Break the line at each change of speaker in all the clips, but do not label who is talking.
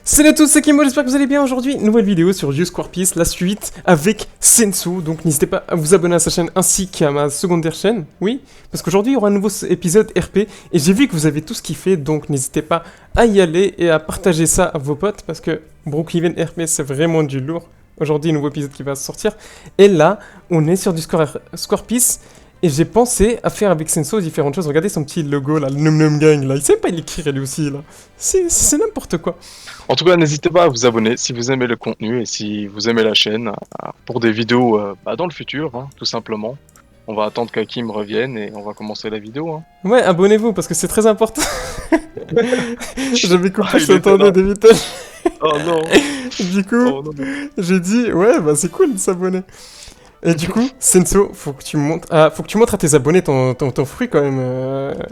Salut à tous, c'est Kimbo, j'espère que vous allez bien aujourd'hui. Nouvelle vidéo sur You Square Peace, la suite avec Sensu. Donc n'hésitez pas à vous abonner à sa chaîne ainsi qu'à ma secondaire chaîne. Oui, parce qu'aujourd'hui il y aura un nouveau épisode RP. Et j'ai vu que vous avez tous kiffé, donc n'hésitez pas à y aller et à partager ça à vos potes. Parce que Brookhaven RP c'est vraiment du lourd. Aujourd'hui, nouveau épisode qui va sortir. Et là, on est sur du Square Peace. Et j'ai pensé à faire avec Sensu différentes choses. Regardez son petit logo là, le Num Num Gang là. Il sait pas l'écrire lui aussi là. C'est n'importe quoi.
En tout cas, n'hésitez pas à vous abonner si vous aimez le contenu et si vous aimez la chaîne pour des vidéos dans le futur, hein, tout simplement. On va attendre qu'Hakim revienne et on va commencer la vidéo. Hein.
Ouais, abonnez-vous parce que c'est très important. J'avais compris, je
il était
t'entendais
là.
des messages.
Oh non.
Du coup,
Oh non.
j'ai dit, ouais, bah c'est cool de s'abonner. Et du coup, Sensu, faut que tu montres à tes abonnés ton fruit quand même.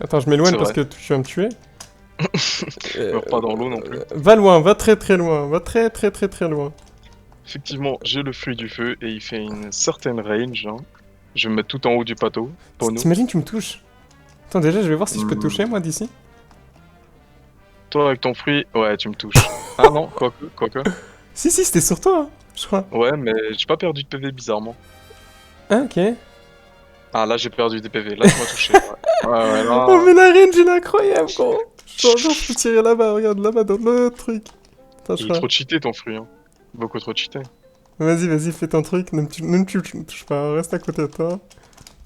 Attends, je m'éloigne
C'est
parce
vrai.
que tu vas me tuer.
Meurs pas dans l'eau non plus.
Va loin, va très très loin, va très très très très loin.
Effectivement, j'ai le fruit du feu et il fait une certaine range. Hein. Je vais me mettre tout en haut du plateau. Pono.
T'imagines, tu me touches. Attends, déjà, je vais voir si je peux te
Hmm.
toucher moi d'ici.
Toi avec ton fruit, ouais, tu me touches. Ah non, quoique.
Si, c'était sur toi, hein, je crois.
Ouais, mais j'ai pas perdu de PV bizarrement.
Ah, ok.
Ah là, j'ai perdu des PV. Là, tu m'as touché. Ouais, là.
Oh, mais la range, elle est incroyable, gros. Genre, je peux tirer là-bas, regarde, là-bas, dans l'autre truc. Attends, je
Il est
crois.
trop cheaté ton fruit. Hein. Beaucoup trop cheaté.
Vas-y, fais ton truc, ne me touche pas, reste à côté de toi.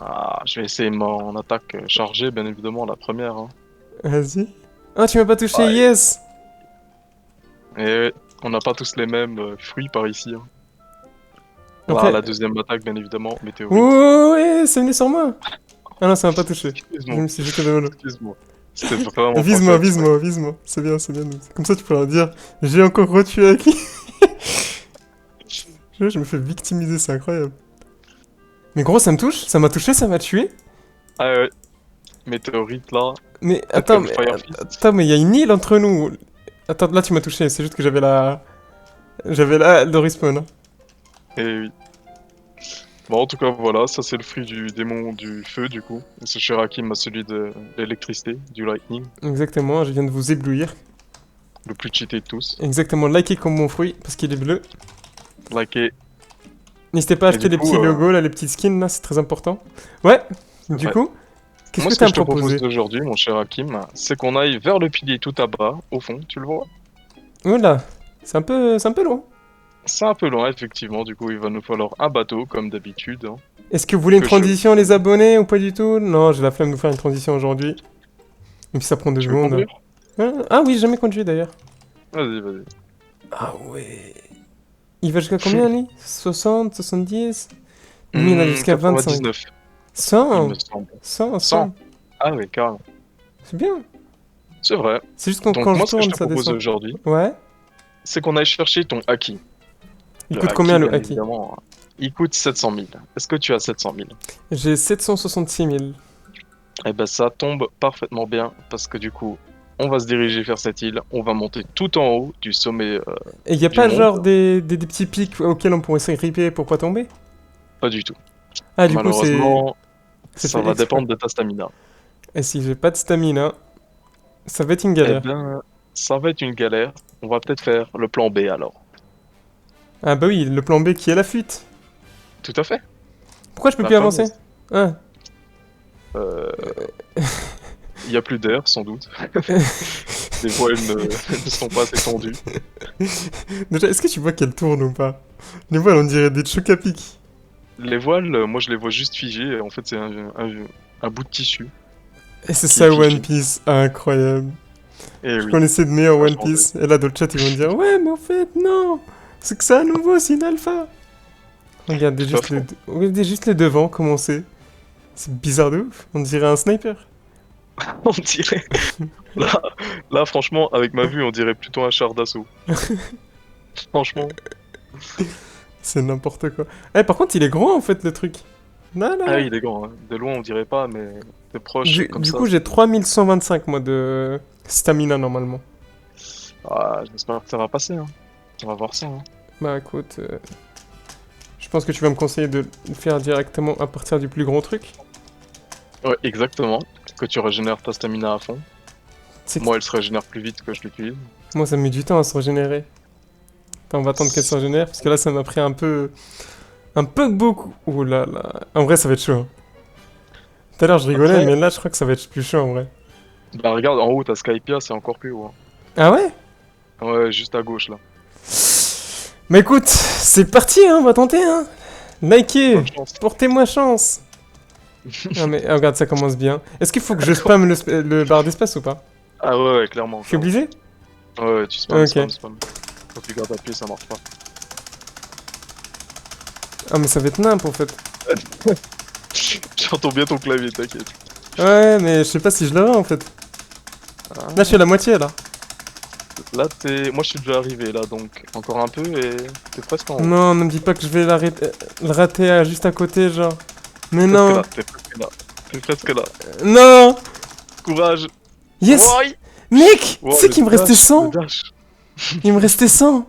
Ah, je vais essayer mon attaque chargée, bien évidemment, la première. Hein.
Vas-y. Ah, tu m'as pas touché,
Ouais.
yes.
Et on n'a pas tous les mêmes fruits par ici. Hein.
Après...
Là, la deuxième attaque, bien évidemment, météorite.
Ouais, c'est venu sur moi. Ah non, ça m'a pas touché. Je
Excuse-moi,
me suis jeté de l'eau.
excuse-moi. C'était vraiment pas
Vise-moi,
fait exprès.
vise-moi. C'est bien. Comme ça, tu pourras dire, j'ai encore retué à qui. Je me fais victimiser, c'est incroyable. Mais gros, ça me touche, ça m'a touché, ça m'a tué.
Ah ouais, météorite là.
Mais
Peut-être
attends,
que le Fire Fist.
mais il y a une île entre nous. Attends, là tu m'as touché, c'est juste que j'avais là le respawn. Hein.
Et oui. Bon, en tout cas, voilà, ça c'est le fruit du démon du feu, du coup. Et ce Shirakim a celui de l'électricité, du lightning,
Exactement, je viens de vous éblouir.
le plus cheaté de tous.
Exactement, likez comme mon fruit, parce qu'il est bleu.
Likez.
N'hésitez pas à
Et
acheter
du
les
coup,
petits logos, là, les petites skins, là, c'est très important. Ouais, du
ouais.
coup, qu'est-ce
Moi,
que
ce
t'as
que
à
je
me
te
proposer?
propose aujourd'hui, mon cher Hakim, c'est qu'on aille vers le pilier tout à bas, au fond, tu le vois?
Oula, c'est un peu loin.
C'est un peu loin, effectivement, du coup, il va nous falloir un bateau, comme d'habitude. Hein.
Est-ce que vous voulez une
Que
transition, les abonnés, ou pas du tout? Non, j'ai la flemme de vous faire une transition aujourd'hui. Et puis ça prend 2
Tu veux
secondes.
conduire?
Ah oui, j'ai jamais conduit d'ailleurs.
Vas-y.
Ah ouais. Il va jusqu'à combien, lui? 60, 70? Lui, il en a jusqu'à 25.
99, il
100?
me semble.
100,
100. Ah oui, carrément.
C'est bien.
C'est vrai.
C'est juste
Donc,
quand je
moi, ce que je
tourne,
te
ça
propose
descend.
aujourd'hui,
Ouais.
c'est qu'on aille chercher ton Haki.
Il
Le
coûte
Haki,
combien, le
bien
Haki?
évidemment, il coûte 700 000. Est-ce que tu as 700 000?
J'ai 766 000.
Eh ben, ça tombe parfaitement bien, parce que du coup, on va se diriger vers cette île, on va monter tout en haut du sommet.
Et y a
Du
pas
monde.
genre des petits pics auxquels on pourrait s'agripper pour pas tomber?
Pas du tout.
Ah, du coup, c'est...
Malheureusement,
c'est
ça
fait
va
exprès.
dépendre de ta stamina.
Et si j'ai pas de stamina, ça va être une
Eh
galère.
bien, ça va être une galère. On va peut-être faire le plan B alors.
Ah bah oui, le plan B qui est la fuite.
Tout à fait.
Pourquoi je peux
La
plus avancer?
fameuse.
Ah.
Il y a plus d'air, sans doute. Les voiles ne sont pas assez tendues.
Déjà, est-ce que tu vois qu'elle tourne ou pas? Les voiles, on dirait des chocs à pic.
Les voiles, moi je les vois juste figées. En fait, c'est un bout de tissu.
Et c'est
Qui
ça
est
One
figé.
Piece, incroyable.
Et
Je
oui.
connaissais de meilleurs One
Franchement,
Piece, et là dans le chat ils vont me dire ouais mais en fait non, c'est que c'est un nouveau, c'est une alpha. Regardez
Tout à
juste,
fait.
regardez juste les devants, comment c'est bizarre de ouf, on dirait un sniper.
On dirait. Là, franchement, avec ma vue, on dirait plutôt un char d'assaut. Franchement.
C'est n'importe quoi. Eh par contre il est grand en fait le truc. Là là.
Ah oui, il est grand. Hein. De loin, on dirait pas, mais de proche, comme
Du
ça.
coup j'ai 3125 moi de stamina normalement.
Ah, j'espère que ça va passer. Hein. On va voir ça. Hein.
Bah écoute, je pense que tu vas me conseiller de le faire directement à partir du plus gros truc.
Ouais, exactement. Que tu régénères ta stamina à fond.
C'est que-
Moi, elle se régénère plus vite que je l'utilise.
Moi, ça met du temps à se régénérer. Attends, on va attendre qu'elle se régénère, parce que là, ça m'a pris un peu... Un peu beaucoup. Ouh là là. En vrai, ça va être chaud. Hein. Tout à l'heure, je rigolais,
Après-
mais là, je crois que ça va être plus chaud, en vrai.
Bah regarde, en haut, t'as Skypia, c'est encore plus haut.
Ah ouais?
Hein. Ouais, juste à gauche, là.
Bah écoute, c'est parti, hein, on va tenter, hein. Likez,
Bonne chance.
portez-moi chance. Ah mais regarde, ça commence bien. Est-ce qu'il faut que je spamme le barre d'espace ou pas?
Ah ouais, clairement.
Je suis obligé?
Ouais, tu spams,
Ok.
spam. Quand tu gardes appuyé, ça marche pas.
Ah mais ça va être nimp en fait.
J'entends bien ton clavier, t'inquiète.
Ouais, mais je sais pas si je l'aurai en fait.
Ah.
Là, je suis à la moitié là.
Là, moi, je suis déjà arrivé, là, donc encore un peu et t'es presque en haut.
Non, ne me dis pas que je vais le rater juste à côté, genre. Mais
Presque
non.
là, t'es presque là. T'es presque là.
Non.
Courage.
Yes.
Ouais.
Mec,
Ouais,
tu sais qu'il me restait 100.
le dash.
Il me restait 100.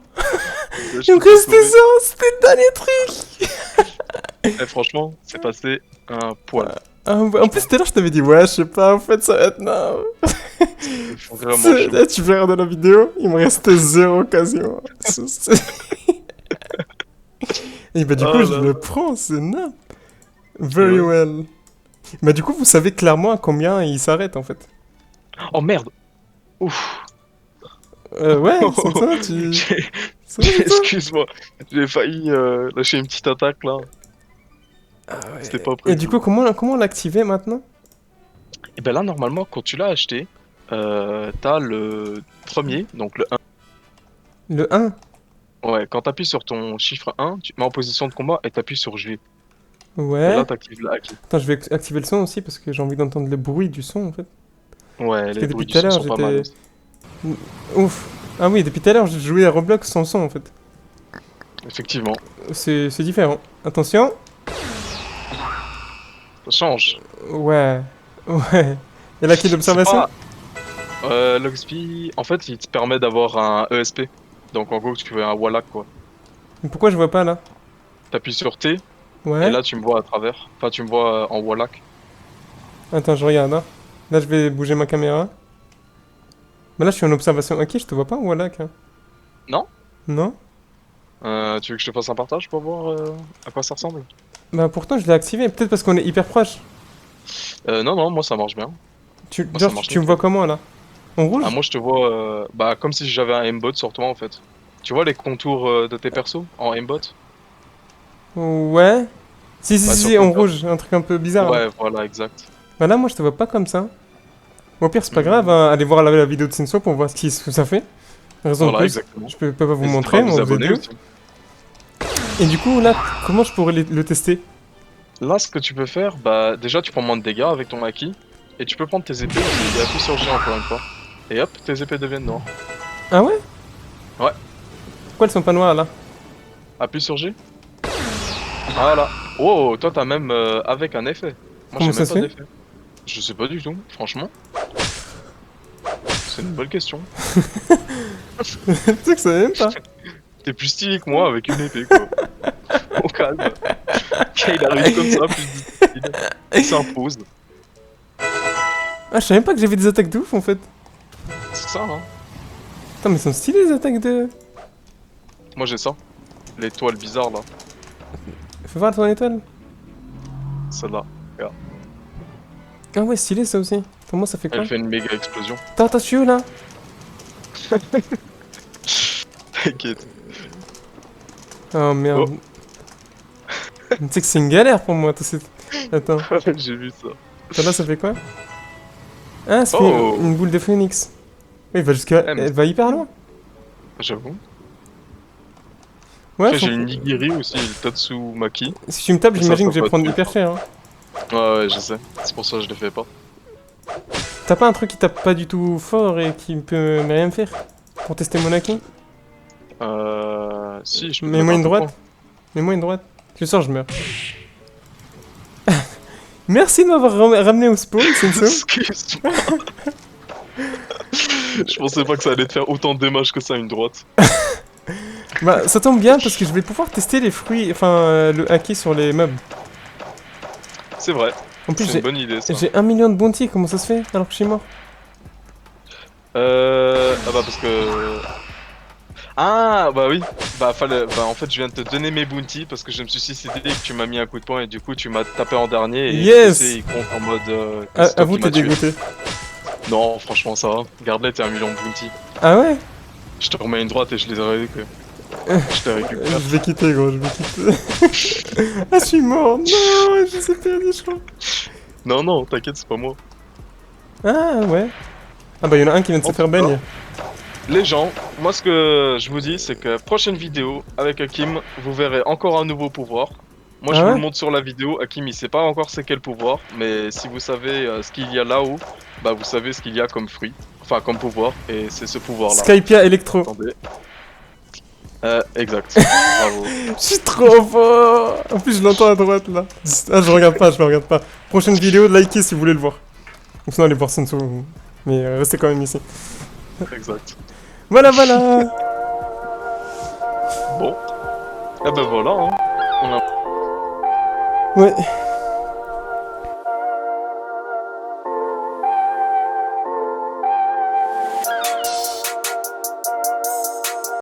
Le dash
Il me
qui t'a
restait
sauvé.
100. C'était le dernier truc.
Eh, franchement, c'est passé un poil.
Ah, en plus, tout à l'heure, je t'avais dit, ouais, je sais pas, en fait, ça va être non.
C'est vraiment chaud.
Là, tu peux regarder la vidéo, il me restait 0 quasiment. Et bah, du coup,
Oh
je
là
le
là.
prends, c'est nain. Very
Ouais.
well. Bah, du coup, vous savez clairement à combien il s'arrête en fait.
Oh merde. Ouf.
Ouais, c'est ça, tu.
J'ai-
C'est ça.
Excuse-moi, j'ai failli lâcher une petite attaque là. C'était pas
Et
prévu.
du coup, comment l'activer maintenant?
Et ben là, normalement, quand tu l'as acheté, t'as le premier, donc le 1.
Le 1.
Ouais, quand t'appuies sur ton chiffre 1, tu te mets en position de combat et t'appuies sur G. Et
Ouais.
là, t'actives le hack.
Attends, je vais activer le son aussi parce que j'ai envie d'entendre le bruit du son en fait.
Ouais,
que
les
depuis
bruits
tout à
du son
l'heure,
sont pas mal
j'étais-
aussi.
Ouf. Ah oui, depuis tout à l'heure, j'ai joué à Roblox sans son en fait.
Effectivement,
C'est différent. Attention.
ça change.
Ouais. Ouais. Et là, qui est l'observation?
C'est pas- L'Oxby, en fait, il te permet d'avoir un ESP. Donc en gros, tu veux un Wallach quoi.
Mais pourquoi je vois pas là?
T'appuies sur T,
Ouais.
et là, tu me vois à travers. Enfin, tu me vois en Wallach.
Attends, je regarde. Hein. Là, je vais bouger ma caméra. Mais là, je suis en observation. Ok, je te vois pas, voilà.
Non?
Non?
Tu veux que je te fasse un partage pour voir à quoi ça ressemble?
Bah, pourtant, je l'ai activé. Peut-être parce qu'on est hyper proche.
Non, non, moi ça marche bien.
Tu,
Moi,
genre,
ça marche
tu me
nickel.
vois comment là? En rouge?
Ah, moi je te vois bah, comme si j'avais un aimbot sur toi en fait. Tu vois les contours de tes persos en aimbot?
Ouais. Si, si,
Bah,
si,
sur
si,
ton
en
cas.
rouge. Un truc un peu bizarre. Là.
Ouais, voilà, exact.
Bah, là, moi, je te vois pas comme ça. Au pire, c'est pas
Mhm.
grave. Hein. Allez voir la vidéo de Senso pour voir ce que ça fait. Raison de
Voilà,
plus.
exactement.
Je peux pas vous
N'hésitez
montrer,
pas à
mais
vous
on vous
abonner
deux.
aussi.
Et du coup, là, comment je pourrais le tester?
Là, ce que tu peux faire, bah déjà tu prends moins de dégâts avec ton maquis. Et tu peux prendre tes épées aussi, et appuie sur G encore une fois. Et hop, tes épées deviennent noires.
Ah ouais?
Ouais.
Pourquoi elles sont pas noires là?
Appuie sur G. Voilà. Oh, toi t'as même avec un effet. Moi
Comment
j'ai
ça
même
se
pas
fait?
d'effet. Je sais pas du tout, franchement. C'est une bonne question.
Tu sais que ça même pas.
T'es plus stylé que moi avec une épée quoi. Au calme. Il arrive comme ça, plus stylé. Il s'impose.
Ah, je savais même pas que j'avais des attaques de ouf en fait.
C'est ça, hein.
Putain, mais elles sont stylées les attaques de.
Moi j'ai ça. L'étoile bizarre là.
Fais voir ton étoile.
Celle-là.
Ah ouais, stylé ça aussi. Pour moi, ça fait quoi?
Elle fait une méga explosion.
Attends, je suis où là?
T'inquiète.
Oh merde. Tu sais que c'est une galère pour moi. Attends.
J'ai vu ça.
Attends, là, ça fait quoi? Ah, ça
Oh.
fait une boule de phoenix. Oui, elle va jusqu'à.
Ah, mais-
Elle va hyper loin.
J'avoue.
Ouais,
Après,
faut-
j'ai une Nigiri aussi, le Tatsumaki.
si tu me tapes,
Ça,
j'imagine
ça
que je vais
va
prendre
être
hyper cher. Hein.
Ouais, je sais. C'est pour ça que je le fais pas.
T'as pas un truc qui tape pas du tout fort et qui peut rien me faire? Pour tester mon acquis?
Si, je peux te
Mets-moi
mettre
une
un coup de
droite.
poing.
Mets-moi une droite. Je sors, je meurs. Merci de m'avoir ramené au spawn, Senso.
Excuse-moi. Je pensais pas que ça allait te faire autant de dommages que ça, une droite.
Bah, ça tombe bien parce que je vais pouvoir tester les fruits, enfin, le hacker sur les mobs.
C'est vrai.
En plus,
C'est une bonne idée, ça.
j'ai 1 million de bounty, comment ça se fait alors que je suis mort?
Ah bah parce que... Ah bah oui, en fait je viens de te donner mes bounty parce que je me suis suicidé et que tu m'as mis un coup de poing et du coup tu m'as tapé en dernier et le PC
Yes!
il compte en mode que
Ah,
c'est toi
avoue,
qui
t'es
m'as tué.
dégoûté.
Non franchement ça va, garde-les, t'es 1 million de bounty.
Ah ouais?
Je te remets une droite et je les récupère. Je te récupère.
Je vais quitter, gros, je vais quitter. Ah, je suis mort! Non, je sais perdu, je crois.
Non non, t'inquiète, c'est pas moi.
Ah ouais. Ah bah, y'en a un qui vient de se
En
faire
tout cas,
baigne.
les gens, moi ce que je vous dis c'est que prochaine vidéo avec Hakim, vous verrez encore un nouveau pouvoir. Moi je
Ah
vous le
ouais?
montre sur la vidéo, Hakim il sait pas encore c'est quel pouvoir, mais si vous savez ce qu'il y a là-haut, bah vous savez ce qu'il y a comme fruit, enfin comme pouvoir, et c'est ce pouvoir là.
Skypia Electro.
Attendez. Exact. Bravo.
Je suis trop fort! En plus, je l'entends à droite là. Ah, je regarde pas, je le regarde pas. Prochaine vidéo, likez si vous voulez le voir. Ou sinon, allez voir Sensu. Mais restez quand même ici.
Exact.
Voilà, voilà!
Bon. Eh ben voilà, hein. On a
Ouais.